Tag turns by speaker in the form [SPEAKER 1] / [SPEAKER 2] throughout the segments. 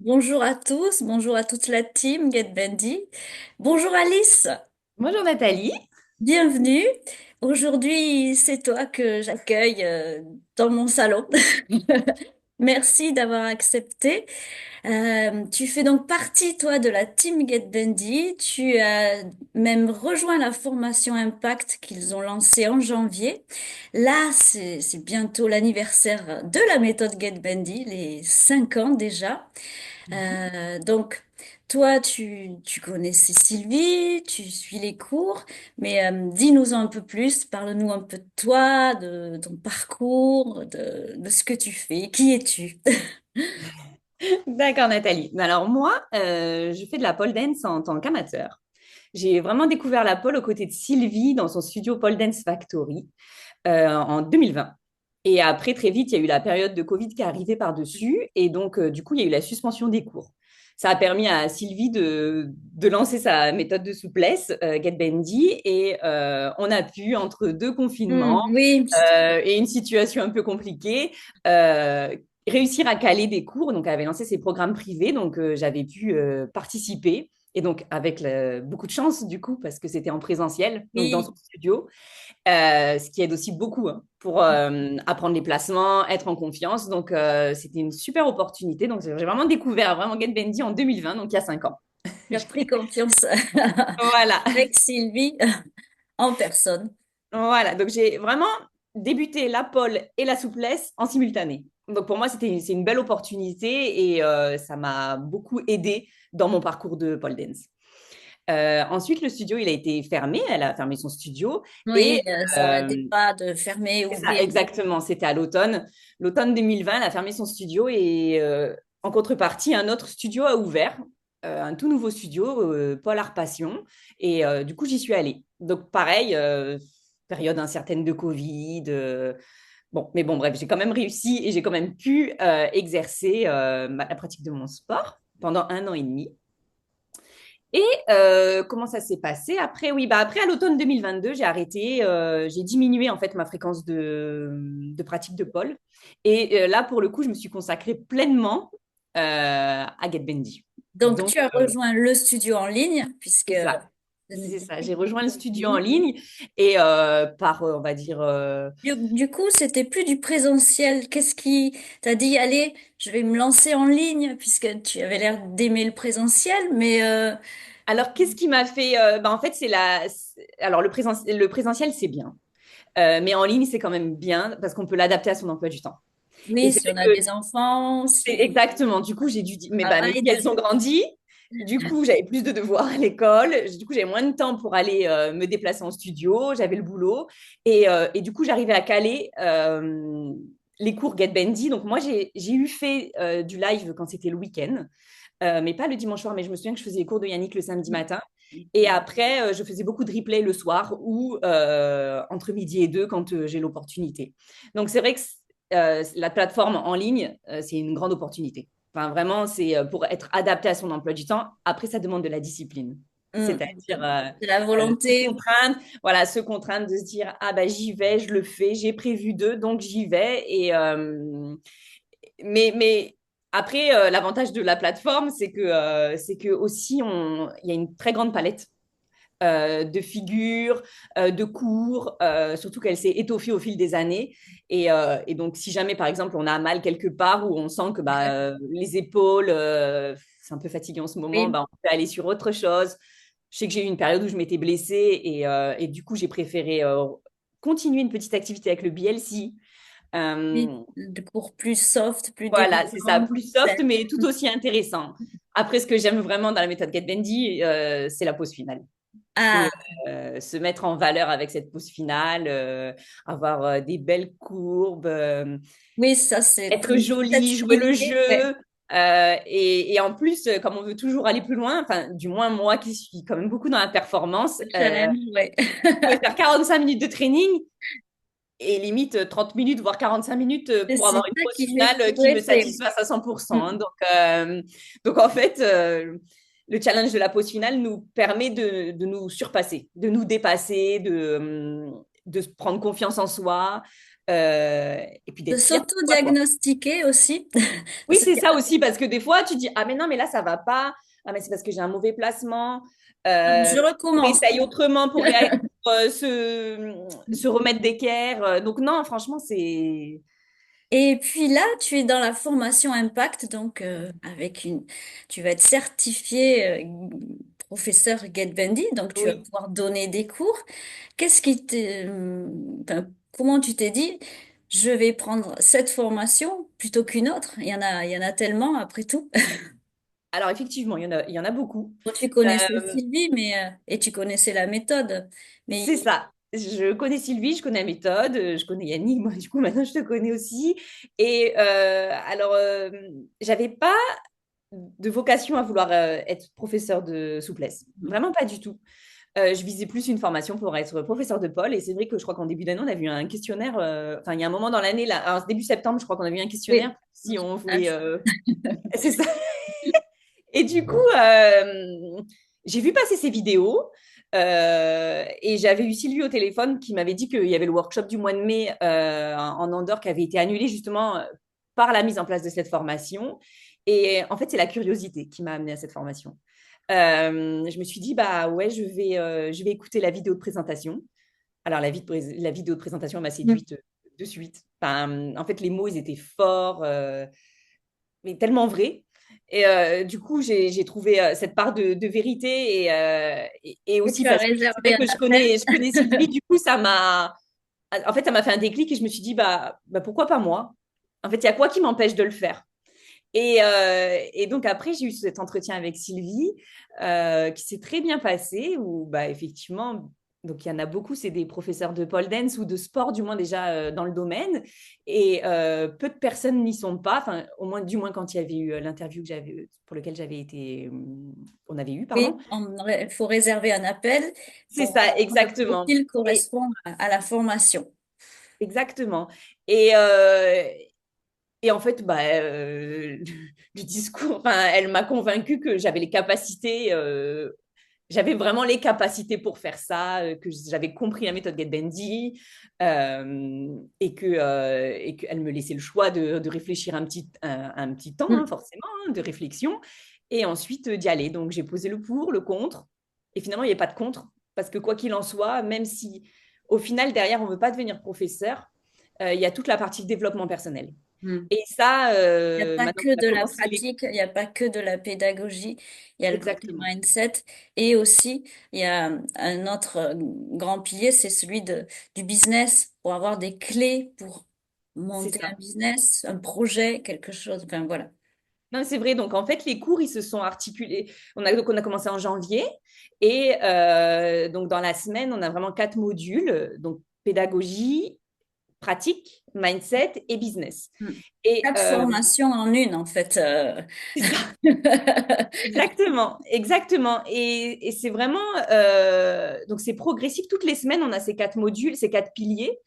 [SPEAKER 1] Bonjour à tous, bonjour à toute la team Get Bendy. Bonjour Alice,
[SPEAKER 2] Bonjour Nathalie.
[SPEAKER 1] bienvenue. Aujourd'hui, c'est toi que j'accueille dans mon salon. Merci d'avoir accepté. Tu fais donc partie, toi, de la team Get Bendy. Tu as même rejoint la formation Impact qu'ils ont lancée en janvier. Là, c'est bientôt l'anniversaire de la méthode Get Bendy, les 5 ans déjà. Donc, toi, tu connaissais Sylvie, tu suis les cours, mais dis-nous un peu plus, parle-nous un peu de toi, de ton parcours, de ce que tu fais. Qui es-tu?
[SPEAKER 2] D'accord Nathalie. Alors moi, je fais de la pole dance en tant qu'amateur. J'ai vraiment découvert la pole aux côtés de Sylvie dans son studio Pole Dance Factory en 2020. Et après, très vite, il y a eu la période de Covid qui est arrivée par-dessus. Et donc, du coup, il y a eu la suspension des cours. Ça a permis à Sylvie de lancer sa méthode de souplesse, Get Bendy. Et on a pu, entre deux confinements
[SPEAKER 1] Oui,
[SPEAKER 2] et une situation un peu compliquée, euh, réussir à caler des cours. Donc, elle avait lancé ses programmes privés. Donc, j'avais pu participer. Et donc, avec beaucoup de chance, du coup, parce que c'était en présentiel, donc dans
[SPEAKER 1] oui.
[SPEAKER 2] son studio. Ce qui aide aussi beaucoup hein, pour apprendre les placements, être en confiance. Donc, c'était une super opportunité. Donc, j'ai vraiment découvert vraiment Get Bendy en 2020, donc il y a 5 ans.
[SPEAKER 1] Tu as pris confiance
[SPEAKER 2] Voilà.
[SPEAKER 1] avec Sylvie en personne.
[SPEAKER 2] Voilà. Donc, j'ai vraiment débuté la pole et la souplesse en simultané. Donc, pour moi, c'est une belle opportunité et ça m'a beaucoup aidé dans mon parcours de pole dance. Ensuite, le studio, il a été fermé. Elle a fermé son studio.
[SPEAKER 1] Oui,
[SPEAKER 2] Et
[SPEAKER 1] ça n'arrêtait
[SPEAKER 2] euh,
[SPEAKER 1] pas de fermer,
[SPEAKER 2] C'est ça,
[SPEAKER 1] ouvrir.
[SPEAKER 2] exactement. C'était à l'automne. L'automne 2020, elle a fermé son studio et en contrepartie, un autre studio a ouvert, un tout nouveau studio, Polar Passion. Et du coup, j'y suis allée. Donc, pareil, période incertaine de Covid. Bon, mais bon, bref, j'ai quand même réussi et j'ai quand même pu exercer la pratique de mon sport pendant 1 an et demi. Et comment ça s'est passé après? Oui, bah après, à l'automne 2022, j'ai arrêté, j'ai diminué en fait ma fréquence de pratique de pole. Et là, pour le coup, je me suis consacrée pleinement à Get Bendy.
[SPEAKER 1] Donc,
[SPEAKER 2] Donc,
[SPEAKER 1] tu as rejoint le studio en ligne, puisque
[SPEAKER 2] c'est ça.
[SPEAKER 1] ce
[SPEAKER 2] C'est
[SPEAKER 1] n'était
[SPEAKER 2] ça.
[SPEAKER 1] plus
[SPEAKER 2] J'ai rejoint le
[SPEAKER 1] en
[SPEAKER 2] studio en
[SPEAKER 1] ligne.
[SPEAKER 2] ligne et par, on va dire,
[SPEAKER 1] Du coup, c'était plus du présentiel. Qu'est-ce qui t'a dit, allez, je vais me lancer en ligne, puisque tu avais l'air d'aimer le présentiel, mais
[SPEAKER 2] alors, qu'est-ce qui m'a fait bah, en fait, alors, le présentiel, c'est bien. Mais en ligne, c'est quand même bien parce qu'on peut l'adapter à son emploi du temps. Et
[SPEAKER 1] oui,
[SPEAKER 2] c'est
[SPEAKER 1] si
[SPEAKER 2] vrai
[SPEAKER 1] on a
[SPEAKER 2] que
[SPEAKER 1] des enfants, si
[SPEAKER 2] exactement. Du coup, j'ai dû dire, mes
[SPEAKER 1] travail
[SPEAKER 2] filles, elles ont grandi. Du coup, j'avais plus de devoirs à l'école. Du coup, j'avais moins de temps pour aller me déplacer en studio. J'avais le boulot. Et du coup, j'arrivais à caler les cours Get Bendy. Donc, moi, j'ai eu fait du live quand c'était le week-end, mais pas le dimanche soir. Mais je me souviens que je faisais les cours de Yannick le samedi matin. Et après, je faisais beaucoup de replay le soir ou entre midi et deux quand j'ai l'opportunité. Donc, c'est vrai que la plateforme en ligne, c'est une grande opportunité. Enfin, vraiment, c'est pour être adapté à son emploi du temps. Après, ça demande de la discipline. C'est-à-dire
[SPEAKER 1] de la
[SPEAKER 2] se
[SPEAKER 1] volonté.
[SPEAKER 2] contraindre, voilà, se contraindre de se dire, ah bah j'y vais, je le fais, j'ai prévu deux, donc j'y vais. Mais après, l'avantage de la plateforme, c'est que aussi, il y a une très grande palette de figures, de cours, surtout qu'elle s'est étoffée au fil des années. Et donc, si jamais, par exemple, on a mal quelque part où on sent que les épaules, c'est un peu fatigué en ce moment,
[SPEAKER 1] Oui,
[SPEAKER 2] bah, on peut aller sur autre chose. Je sais que j'ai eu une période où je m'étais blessée et du coup, j'ai préféré continuer une petite activité avec le BLC.
[SPEAKER 1] oui,
[SPEAKER 2] Euh,
[SPEAKER 1] de cours plus soft, plus
[SPEAKER 2] voilà, c'est ça,
[SPEAKER 1] débutant,
[SPEAKER 2] plus
[SPEAKER 1] plus
[SPEAKER 2] soft,
[SPEAKER 1] saine.
[SPEAKER 2] mais tout aussi intéressant. Après, ce que j'aime vraiment dans la méthode Get Bendy, c'est la pause finale. C'est
[SPEAKER 1] Ah,
[SPEAKER 2] se mettre en valeur avec cette pause finale, avoir des belles courbes,
[SPEAKER 1] oui, ça c'est
[SPEAKER 2] être
[SPEAKER 1] cette
[SPEAKER 2] jolie, jouer le
[SPEAKER 1] fluidité. Ouais.
[SPEAKER 2] jeu. Et en plus, comme on veut toujours aller plus loin, enfin, du moins moi qui suis quand même beaucoup dans la performance,
[SPEAKER 1] Le challenge, ouais.
[SPEAKER 2] je pouvais faire 45 minutes de training et limite 30 minutes, voire 45 minutes
[SPEAKER 1] C'est
[SPEAKER 2] pour avoir une
[SPEAKER 1] ça
[SPEAKER 2] pause
[SPEAKER 1] qui fait
[SPEAKER 2] finale qui me
[SPEAKER 1] progresser.
[SPEAKER 2] satisfasse à 100%. Hein.
[SPEAKER 1] Mm.
[SPEAKER 2] Donc en fait, le challenge de la pause finale nous permet de nous surpasser, de nous dépasser, de prendre confiance en soi. Et puis
[SPEAKER 1] De
[SPEAKER 2] d'être fière de toi, quoi.
[SPEAKER 1] s'auto-diagnostiquer aussi.
[SPEAKER 2] Oui,
[SPEAKER 1] Parce
[SPEAKER 2] c'est
[SPEAKER 1] que
[SPEAKER 2] ça aussi, parce que des fois, tu dis, ah, mais non, mais là, ça va pas. Ah, mais c'est parce que j'ai un mauvais placement.
[SPEAKER 1] je
[SPEAKER 2] On
[SPEAKER 1] recommence.
[SPEAKER 2] essaye autrement pour, se remettre d'équerre. Donc, non, franchement, c'est...
[SPEAKER 1] Et puis là, tu es dans la formation Impact, donc tu vas être certifié professeur GetBendy, donc tu vas
[SPEAKER 2] Oui.
[SPEAKER 1] pouvoir donner des cours. Qu'est-ce qui enfin, comment tu t'es dit, je vais prendre cette formation plutôt qu'une autre? Il y en a tellement après tout.
[SPEAKER 2] Alors, effectivement, il y en a beaucoup.
[SPEAKER 1] Bon, tu connaissais
[SPEAKER 2] Euh,
[SPEAKER 1] Sylvie, et tu connaissais la méthode, mais
[SPEAKER 2] c'est ça. Je connais Sylvie, je connais la méthode, je connais Yannick, moi, du coup, maintenant, je te connais aussi. Et alors, j'avais pas de vocation à vouloir être professeur de souplesse. Vraiment pas du tout. Je visais plus une formation pour être professeur de pôle. Et c'est vrai que je crois qu'en début d'année, on a vu un questionnaire. Enfin, il y a un moment dans l'année, là, alors, début septembre, je crois qu'on a vu un questionnaire
[SPEAKER 1] oui.
[SPEAKER 2] si on
[SPEAKER 1] Ah,
[SPEAKER 2] voulait. C'est ça. Et du coup, j'ai vu passer ces vidéos. Et j'avais eu Sylvie au téléphone qui m'avait dit qu'il y avait le workshop du mois de mai en Andorre qui avait été annulé justement par la mise en place de cette formation. Et en fait, c'est la curiosité qui m'a amenée à cette formation. Je me suis dit, bah ouais, je vais écouter la vidéo de présentation. Alors, la vidéo de présentation m'a
[SPEAKER 1] mm.
[SPEAKER 2] séduite de suite. Enfin, en fait, les mots, ils étaient forts, mais tellement vrais. Et du coup, j'ai trouvé cette part de vérité et
[SPEAKER 1] Et
[SPEAKER 2] aussi
[SPEAKER 1] tu as
[SPEAKER 2] parce que c'est vrai
[SPEAKER 1] réservé un
[SPEAKER 2] que
[SPEAKER 1] appel.
[SPEAKER 2] je connais Sylvie, du coup, en fait, ça m'a fait un déclic et je me suis dit, bah pourquoi pas moi? En fait, il y a quoi qui m'empêche de le faire? Et donc après, j'ai eu cet entretien avec Sylvie qui s'est très bien passé, où bah, effectivement, donc il y en a beaucoup, c'est des professeurs de pole dance ou de sport, du moins déjà dans le domaine, et peu de personnes n'y sont pas, enfin au moins, du moins quand il y avait eu l'interview pour lequel j'avais été, on avait eu, pardon.
[SPEAKER 1] Oui, il faut réserver un appel
[SPEAKER 2] C'est
[SPEAKER 1] pour
[SPEAKER 2] ça,
[SPEAKER 1] voir si le
[SPEAKER 2] exactement.
[SPEAKER 1] profil correspond à la formation.
[SPEAKER 2] Exactement. Et, et en fait, bah, du discours, enfin, elle m'a convaincue que j'avais les capacités, j'avais vraiment les capacités pour faire ça, que j'avais compris la méthode GetBendy et qu'elle me laissait le choix de réfléchir un petit temps, hein,
[SPEAKER 1] Mm.
[SPEAKER 2] forcément, hein, de réflexion, et ensuite d'y aller. Donc, j'ai posé le pour, le contre, et finalement, il n'y a pas de contre, parce que quoi qu'il en soit, même si au final, derrière, on ne veut pas devenir professeur, il y a toute la partie développement personnel.
[SPEAKER 1] Mm.
[SPEAKER 2] Et ça,
[SPEAKER 1] Il n'y a pas
[SPEAKER 2] maintenant
[SPEAKER 1] que
[SPEAKER 2] qu'on a
[SPEAKER 1] de la
[SPEAKER 2] commencé les...
[SPEAKER 1] pratique, il n'y a pas que de la pédagogie, il y a le côté
[SPEAKER 2] Exactement.
[SPEAKER 1] mindset et aussi il y a un autre grand pilier, c'est celui du business pour avoir des clés pour
[SPEAKER 2] C'est
[SPEAKER 1] monter un
[SPEAKER 2] ça.
[SPEAKER 1] business, un projet, quelque chose. Enfin voilà.
[SPEAKER 2] Non, c'est vrai. Donc, en fait, les cours, ils se sont articulés. Donc, on a commencé en janvier. Et donc, dans la semaine, on a vraiment 4 modules. Donc, pédagogie, pratique, mindset et business.
[SPEAKER 1] Mm.
[SPEAKER 2] Et
[SPEAKER 1] 4 formations en une en fait.
[SPEAKER 2] c'est ça. Exactement, exactement. Et c'est vraiment, donc c'est progressif. Toutes les semaines, on a ces 4 modules, ces 4 piliers.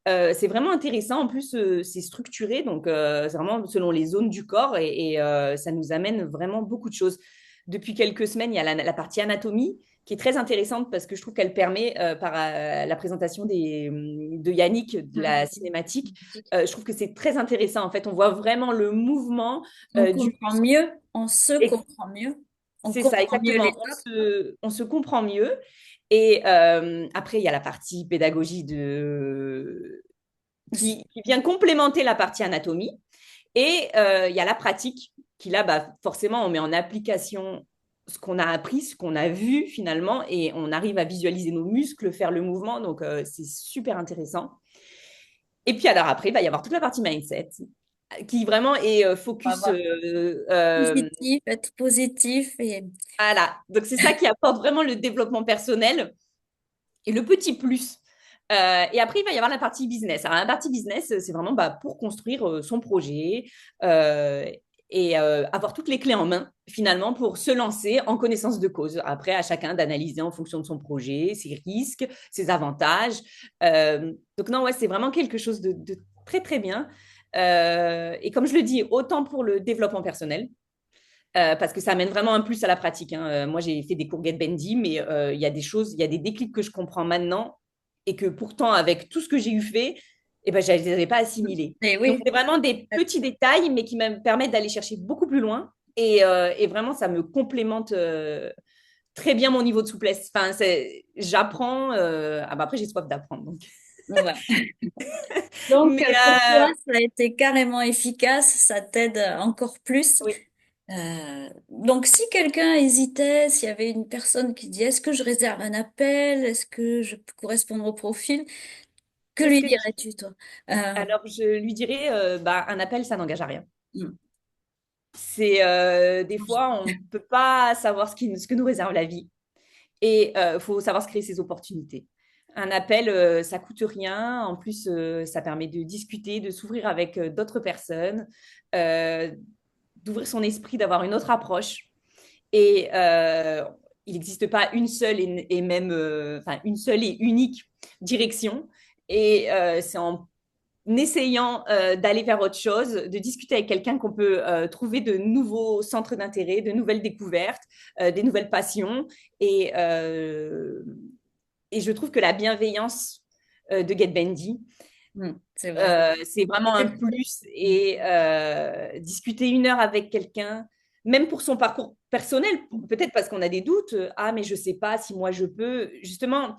[SPEAKER 2] C'est vraiment intéressant. En plus, c'est structuré, donc c'est vraiment selon les zones du corps et ça nous amène vraiment beaucoup de choses. Depuis quelques semaines, il y a la partie anatomie qui est très intéressante parce que je trouve qu'elle permet, par la présentation de Yannick de la cinématique, je trouve que c'est très intéressant. En fait, on voit vraiment le mouvement
[SPEAKER 1] On
[SPEAKER 2] du
[SPEAKER 1] comprend mieux, on se
[SPEAKER 2] muscle.
[SPEAKER 1] comprend mieux, on
[SPEAKER 2] C'est ça,
[SPEAKER 1] comprend mieux les
[SPEAKER 2] exactement.
[SPEAKER 1] autres.
[SPEAKER 2] On se comprend mieux. Et après, il y a la partie pédagogie qui vient complémenter la partie anatomie. Et il y a la pratique qui, là, bah, forcément, on met en application ce qu'on a appris, ce qu'on a vu finalement, et on arrive à visualiser nos muscles, faire le mouvement. Donc, c'est super intéressant. Et puis, alors après, il va y avoir toute la partie mindset qui vraiment est
[SPEAKER 1] On va
[SPEAKER 2] focus.
[SPEAKER 1] voir positif, être positif et
[SPEAKER 2] Voilà. Donc, c'est ça qui apporte vraiment le développement personnel et le petit plus. Et après, il va y avoir la partie business. Alors, la partie business, c'est vraiment bah, pour construire son projet euh, et avoir toutes les clés en main, finalement, pour se lancer en connaissance de cause. Après, à chacun d'analyser en fonction de son projet, ses risques, ses avantages. Donc, non, ouais, c'est vraiment quelque chose de très, très bien. Et comme je le dis, autant pour le développement personnel, parce que ça amène vraiment un plus à la pratique, hein. Moi, j'ai fait des cours Get Bendy, mais il y a des choses, il y a des déclics que je comprends maintenant et que pourtant, avec tout ce que j'ai eu fait, et ben, je ne les avais pas assimilés.
[SPEAKER 1] Et
[SPEAKER 2] Donc,
[SPEAKER 1] oui,
[SPEAKER 2] c'est vraiment des petits détails, mais qui me permettent d'aller chercher beaucoup plus loin. Et vraiment, ça me complémente très bien mon niveau de souplesse. Enfin, j'apprends. Ah bah après, j'ai soif d'apprendre. Donc.
[SPEAKER 1] ouais. Donc,
[SPEAKER 2] Mais
[SPEAKER 1] pour toi, ça a été carrément efficace, ça t'aide encore plus.
[SPEAKER 2] oui,
[SPEAKER 1] Donc, si quelqu'un hésitait, s'il y avait une personne qui dit, est-ce que je réserve un appel? Est-ce que je peux correspondre au profil? Que
[SPEAKER 2] qu'est-ce
[SPEAKER 1] lui
[SPEAKER 2] que tu...
[SPEAKER 1] dirais-tu, toi? Euh,
[SPEAKER 2] Alors, je lui dirais, bah, un appel, ça n'engage à rien.
[SPEAKER 1] hmm,
[SPEAKER 2] C'est des fois, on ne peut pas savoir ce que nous réserve la vie. Et il faut savoir se créer ses opportunités. Un appel, ça coûte rien. En plus, ça permet de discuter, de s'ouvrir avec d'autres personnes, euh, d'ouvrir son esprit, d'avoir une autre approche. Et il n'existe pas une seule et même, enfin, une seule et unique direction. Et c'est en essayant d'aller vers autre chose, de discuter avec quelqu'un qu'on peut trouver de nouveaux centres d'intérêt, de nouvelles découvertes, des nouvelles passions. Et, euh, et je trouve que la bienveillance de Get Bendy,
[SPEAKER 1] c'est vrai.
[SPEAKER 2] c'est vraiment un plus. Et discuter 1 heure avec quelqu'un, même pour son parcours personnel, peut-être parce qu'on a des doutes, ah mais je sais pas si moi je peux, justement,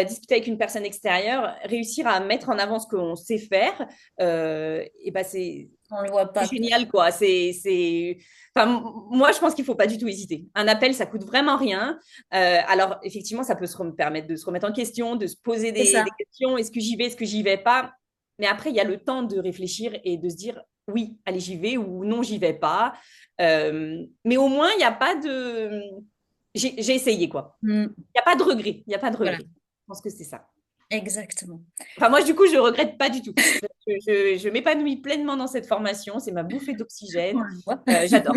[SPEAKER 2] discuter avec une personne extérieure, réussir à mettre en avant ce qu'on sait faire, et ben
[SPEAKER 1] On le voit
[SPEAKER 2] c'est
[SPEAKER 1] pas.
[SPEAKER 2] génial, quoi. Enfin, moi, je pense qu'il ne faut pas du tout hésiter. Un appel, ça coûte vraiment rien. Alors, effectivement, ça peut permettre de se remettre en question, de se poser
[SPEAKER 1] C'est
[SPEAKER 2] des
[SPEAKER 1] ça.
[SPEAKER 2] questions. Est-ce que j'y vais, est-ce que j'y vais pas? Mais après, il y a le temps de réfléchir et de se dire, oui, allez, j'y vais ou non, j'y vais pas. Mais au moins, il n'y a pas de... J'ai essayé, quoi.
[SPEAKER 1] Hmm,
[SPEAKER 2] Il n'y a pas de regret. Il n'y a pas de
[SPEAKER 1] voilà,
[SPEAKER 2] regret. Je pense que c'est ça.
[SPEAKER 1] exactement.
[SPEAKER 2] Enfin, moi, du coup, je regrette pas du tout. Je m'épanouis pleinement dans cette formation. C'est ma bouffée
[SPEAKER 1] On
[SPEAKER 2] d'oxygène.
[SPEAKER 1] le voit.
[SPEAKER 2] J'adore.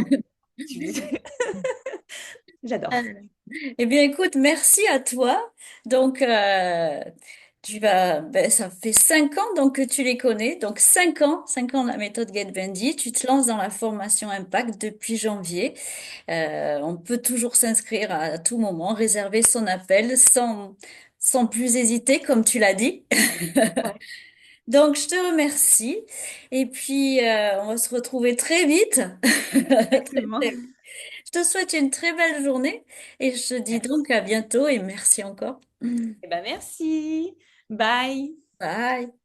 [SPEAKER 2] J'adore.
[SPEAKER 1] Euh, Eh bien, écoute, merci à toi. Donc, ça fait 5 ans donc que tu les connais. Donc, 5 ans la méthode GetBendy. Tu te lances dans la formation Impact depuis janvier. On peut toujours s'inscrire à tout moment, réserver son appel sans plus hésiter, comme tu l'as dit.
[SPEAKER 2] Ouais,
[SPEAKER 1] Donc, je te remercie. Et puis, on va se retrouver très vite. Très,
[SPEAKER 2] exactement.
[SPEAKER 1] très vite. Je te souhaite une très belle journée et je te dis donc
[SPEAKER 2] Merci.
[SPEAKER 1] à bientôt et merci encore.
[SPEAKER 2] Eh ben, merci. Bye.
[SPEAKER 1] Bye.